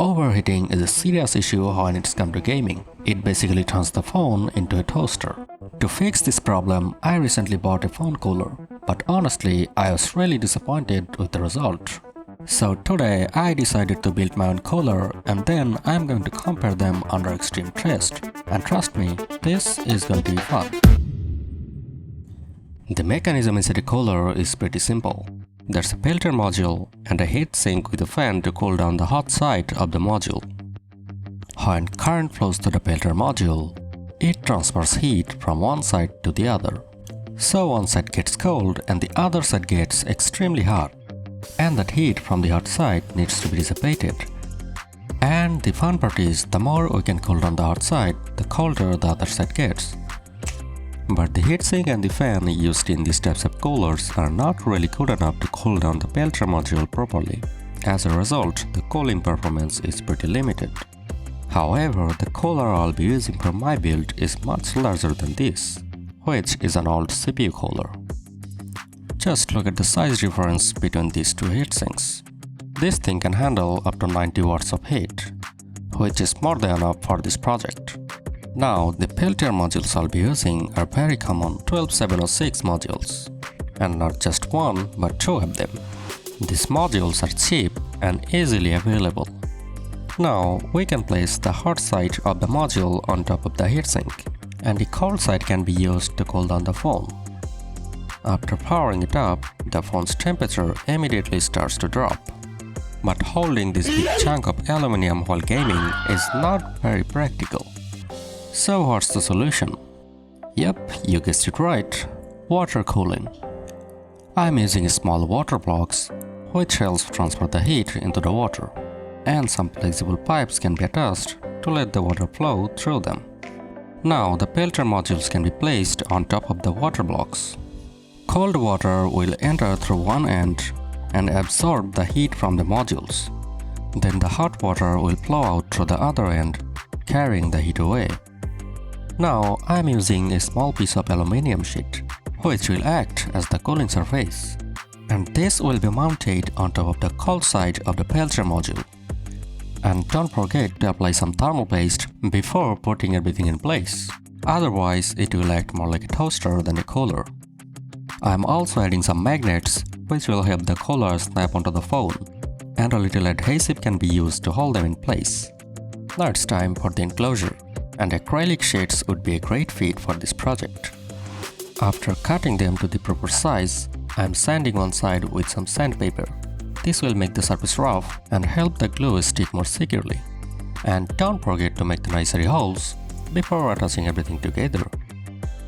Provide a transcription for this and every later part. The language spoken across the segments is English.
Overheating is a serious issue when it's come to gaming. It basically turns the phone into a toaster. To fix this problem, I recently bought a phone cooler, but honestly, I was really disappointed with the result. So today, I decided to build my own cooler and then I'm going to compare them under extreme test. And trust me, this is going to be fun. The mechanism inside the cooler is pretty simple. There's a Peltier module and a heatsink with a fan to cool down the hot side of the module. When current flows to the Peltier module, it transfers heat from one side to the other. So one side gets cold and the other side gets extremely hot. And that heat from the hot side needs to be dissipated. And the fun part is, the more we can cool down the hot side, the colder the other side gets. But the heatsink and the fan used in these types of coolers are not really good enough to cool down the Peltier module properly. As a result, the cooling performance is pretty limited. However, the cooler I'll be using for my build is much larger than this, which is an old CPU cooler. Just look at the size difference between these two heatsinks. This thing can handle up to 90 watts of heat, which is more than enough for this project. Now, the Peltier modules I'll be using are very common 12706 modules, and not just one but two of them. These modules are cheap and easily available. Now, we can place the hot side of the module on top of the heatsink, and the cold side can be used to cool down the phone. After powering it up, the phone's temperature immediately starts to drop. But holding this big chunk of aluminum while gaming is not very practical. So what's the solution? Yep, you guessed it right, water cooling. I'm using small water blocks, which helps transfer the heat into the water, and some flexible pipes can be attached to let the water flow through them. Now the Peltier modules can be placed on top of the water blocks. Cold water will enter through one end and absorb the heat from the modules. Then the hot water will flow out through the other end, carrying the heat away. Now I'm using a small piece of aluminum sheet, which will act as the cooling surface. And this will be mounted on top of the cold side of the Peltier module. And don't forget to apply some thermal paste before putting everything in place. Otherwise, it will act more like a toaster than a cooler. I'm also adding some magnets, which will help the cooler snap onto the phone. And a little adhesive can be used to hold them in place. Now it's time for the enclosure. And acrylic sheets would be a great fit for this project. After cutting them to the proper size, I'm sanding one side with some sandpaper. This will make the surface rough and help the glue stick more securely. And don't forget to make the necessary holes before attaching everything together.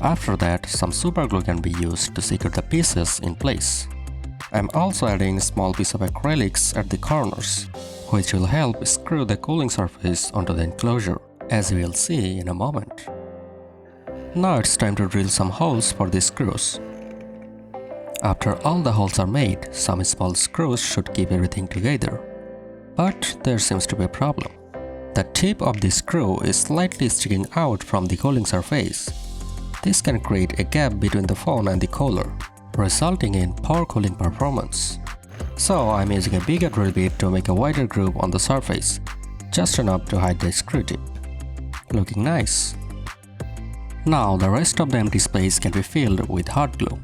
After that, some super glue can be used to secure the pieces in place. I'm also adding a small piece of acrylics at the corners, which will help screw the cooling surface onto the enclosure, as we will see in a moment. Now it's time to drill some holes for the screws. After all the holes are made, some small screws should keep everything together. But there seems to be a problem. The tip of the screw is slightly sticking out from the cooling surface. This can create a gap between the phone and the cooler, resulting in poor cooling performance. So I'm using a bigger drill bit to make a wider groove on the surface, just enough to hide the screw tip. Looking nice. Now the rest of the empty space can be filled with hot glue.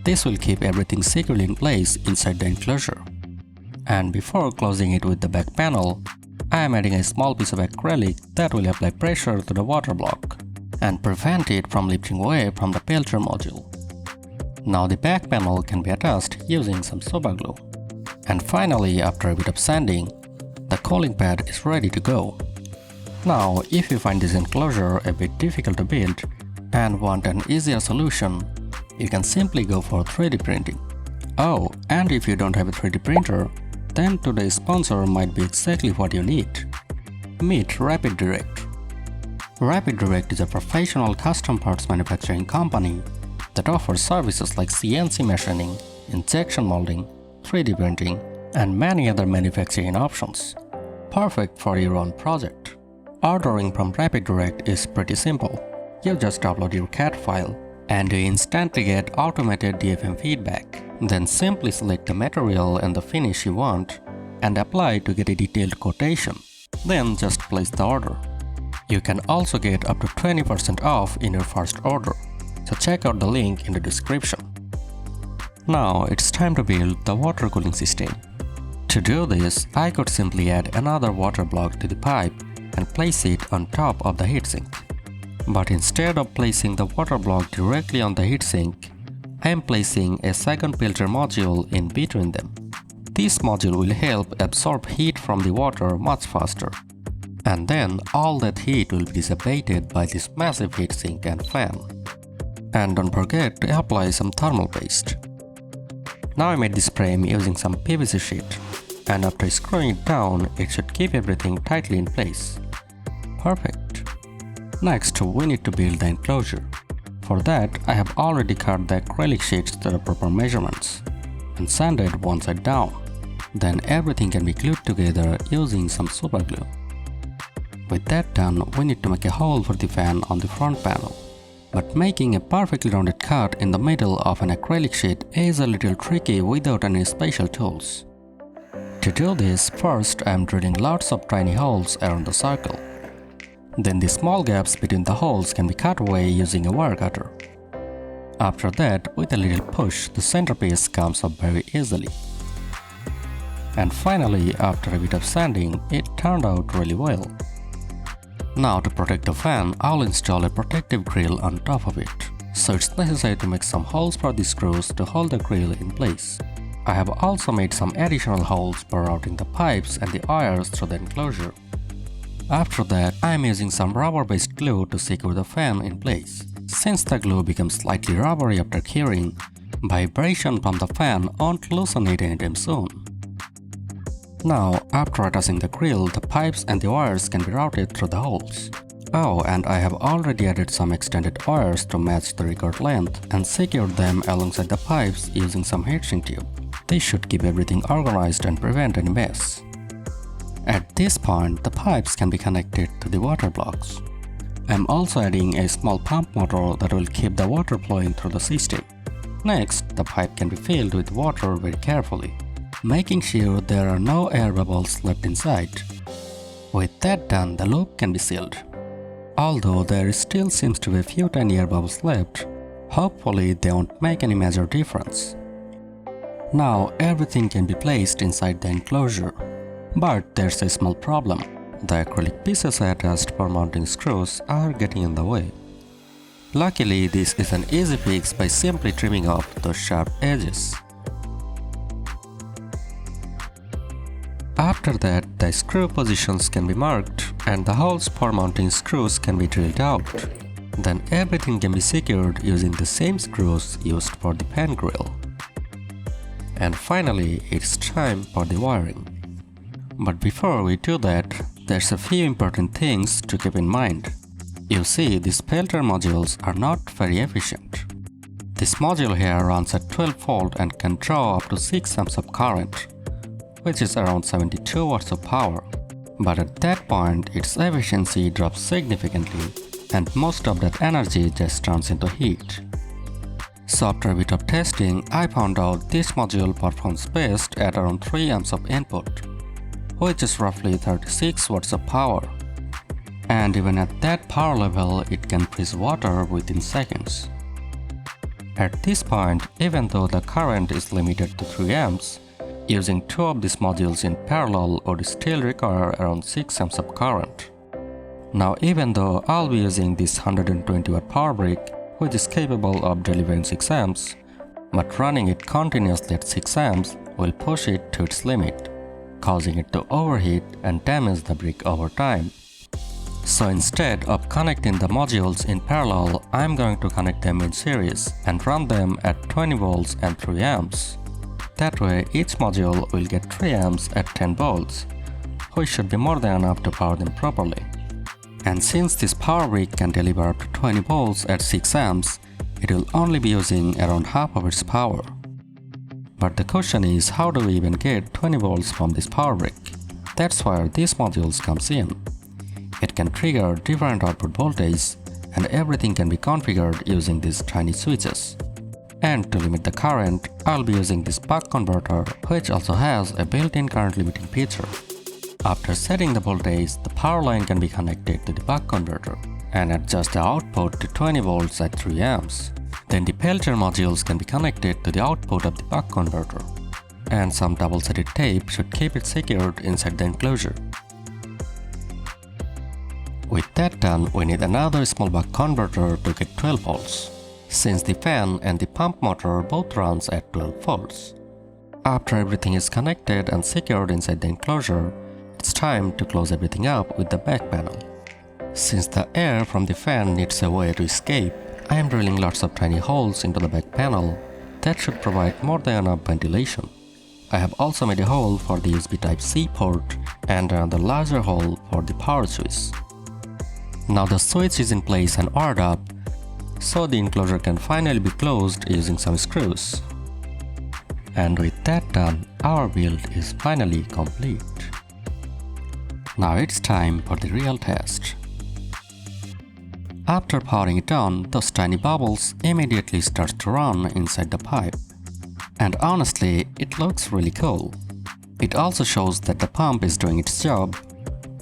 This will keep everything securely in place inside the enclosure. And before closing it with the back panel, I am adding a small piece of acrylic that will apply pressure to the water block and prevent it from lifting away from the Peltier module. Now the back panel can be attached using some super glue. And finally, after a bit of sanding, the cooling pad is ready to go. Now, if you find this enclosure a bit difficult to build and want an easier solution, you can simply go for 3D printing. Oh, and if you don't have a 3D printer, then today's sponsor might be exactly what you need. Meet Rapid Direct. Rapid Direct is a professional custom parts manufacturing company that offers services like CNC machining, injection molding, 3D printing, and many other manufacturing options. Perfect for your own project. Ordering from Rapid Direct is pretty simple. You just upload your CAD file and you instantly get automated DFM feedback. Then simply select the material and the finish you want and apply to get a detailed quotation. Then just place the order. You can also get up to 20% off in your first order, so check out the link in the description. Now it's time to build the water cooling system. To do this, I could simply add another water block to the pipe and place it on top of the heatsink. But instead of placing the water block directly on the heatsink, I am placing a second Peltier module in between them. This module will help absorb heat from the water much faster. And then all that heat will be dissipated by this massive heatsink and fan. And don't forget to apply some thermal paste. Now I made this frame using some PVC sheet, and after screwing it down, it should keep everything tightly in place. Perfect. Next, we need to build the enclosure. For that, I have already cut the acrylic sheets to the proper measurements and sanded one side down. Then everything can be glued together using some super glue. With that done, we need to make a hole for the fan on the front panel. But making a perfectly rounded cut in the middle of an acrylic sheet is a little tricky without any special tools. To do this, first I am drilling lots of tiny holes around the circle. Then the small gaps between the holes can be cut away using a wire cutter. After that, with a little push, the centerpiece comes up very easily. And finally, after a bit of sanding, it turned out really well. Now to protect the fan, I'll install a protective grill on top of it. So it's necessary to make some holes for the screws to hold the grill in place. I have also made some additional holes for routing the pipes and the wires through the enclosure. After that, I am using some rubber-based glue to secure the fan in place. Since the glue becomes slightly rubbery after curing, vibration from the fan won't loosen it anytime soon. Now, after attaching the grill, the pipes and the wires can be routed through the holes. Oh, and I have already added some extended wires to match the record length and secured them alongside the pipes using some heatsink tube. This should keep everything organized and prevent any mess. At this point, the pipes can be connected to the water blocks. I am also adding a small pump motor that will keep the water flowing through the system. Next, the pipe can be filled with water very carefully, making sure there are no air bubbles left inside. With that done, the loop can be sealed. Although there still seems to be a few tiny air bubbles left, hopefully they won't make any major difference. Now everything can be placed inside the enclosure. But there's a small problem. The acrylic pieces attached for mounting screws are getting in the way. Luckily, this is an easy fix by simply trimming off those sharp edges. After that, the screw positions can be marked and the holes for mounting screws can be drilled out. Then everything can be secured using the same screws used for the fan grill. And finally, it's time for the wiring. But before we do that, there's a few important things to keep in mind. You see, these Peltier modules are not very efficient. This module here runs at 12 volt and can draw up to 6 amps of current, which is around 72 watts of power. But at that point, its efficiency drops significantly and most of that energy just turns into heat. So after a bit of testing, I found out this module performs best at around 3 amps of input, which is roughly 36 watts of power. And even at that power level, it can freeze water within seconds. At this point, even though the current is limited to 3 amps, using 2 of these modules in parallel would still require around 6 amps of current. Now even though I'll be using this 120 watt power brick, which is capable of delivering 6 amps, but running it continuously at 6 amps will push it to its limit, causing it to overheat and damage the brick over time. So instead of connecting the modules in parallel, I'm going to connect them in series and run them at 20 volts and 3 amps. That way each module will get 3 amps at 10 volts, which should be more than enough to power them properly. And since this power brick can deliver up to 20 volts at 6 amps, it will only be using around half of its power. But the question is, how do we even get 20 volts from this power brick? That's where these modules comes in. It can trigger different output voltage and everything can be configured using these tiny switches. And to limit the current, I'll be using this buck converter, which also has a built-in current limiting feature. After setting the voltage, the power line can be connected to the buck converter and adjust the output to 20 volts at 3 amps. Then the Peltier modules can be connected to the output of the buck converter. And some double-sided tape should keep it secured inside the enclosure. With that done, we need another small buck converter to get 12 volts, since the fan and the pump motor both runs at 12 volts. After everything is connected and secured inside the enclosure, it's time to close everything up with the back panel. Since the air from the fan needs a way to escape, I am drilling lots of tiny holes into the back panel that should provide more than enough ventilation. I have also made a hole for the USB Type-C port and another larger hole for the power switch. Now the switch is in place and wired up, so the enclosure can finally be closed using some screws. And with that done, our build is finally complete. Now it's time for the real test. After powering it on, those tiny bubbles immediately start to run inside the pipe. And honestly, it looks really cool. It also shows that the pump is doing its job,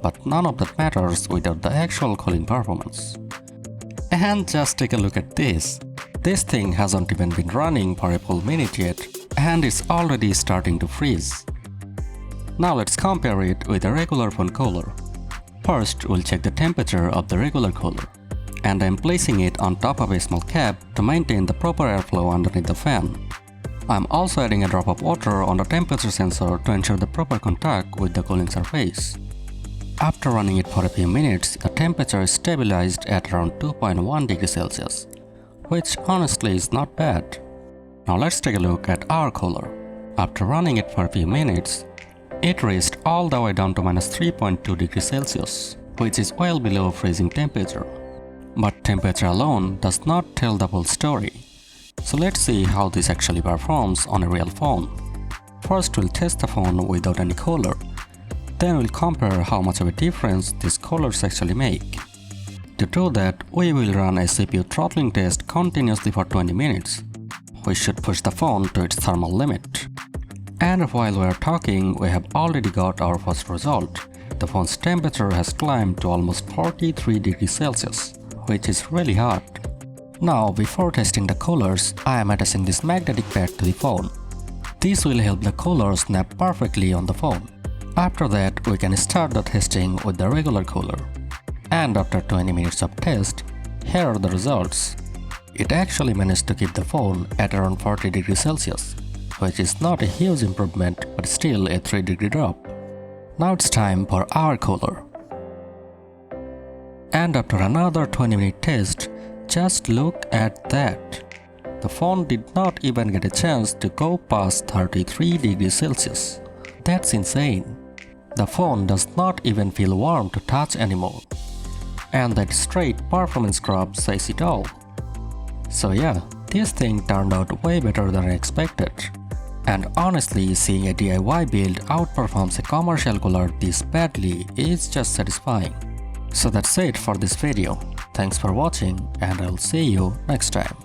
but none of that matters without the actual cooling performance. And just take a look at this. This thing hasn't even been running for a full minute yet, and it's already starting to freeze. Now let's compare it with a regular phone cooler. First, we'll check the temperature of the regular cooler. And I'm placing it on top of a small cap to maintain the proper airflow underneath the fan. I'm also adding a drop of water on the temperature sensor to ensure the proper contact with the cooling surface. After running it for a few minutes, the temperature is stabilized at around 2.1 degrees Celsius, which honestly is not bad. Now let's take a look at our cooler. After running it for a few minutes, it reached all the way down to -3.2 degrees Celsius, which is well below freezing temperature. But temperature alone does not tell the full story. So let's see how this actually performs on a real phone. First, we'll test the phone without any cooler. Then we'll compare how much of a difference these coolers actually make. To do that, we will run a CPU throttling test continuously for 20 minutes. We should push the phone to its thermal limit. And while we are talking, we have already got our first result. The phone's temperature has climbed to almost 43 degrees Celsius, which is really hot. Now, before testing the coolers, I am attaching this magnetic pad to the phone. This will help the cooler snap perfectly on the phone. After that, we can start the testing with the regular cooler. And after 20 minutes of test, here are the results. It actually managed to keep the phone at around 40 degrees Celsius, which is not a huge improvement but still a 3-degree drop. Now it's time for our cooler. And after another 20-minute test, just look at that. The phone did not even get a chance to go past 33 degrees Celsius. That's insane. The phone does not even feel warm to touch anymore. And that straight performance graph says it all. So yeah, this thing turned out way better than I expected. And honestly, seeing a DIY build outperforms a commercial cooler this badly is just satisfying. So that's it for this video. Thanks for watching, and I'll see you next time.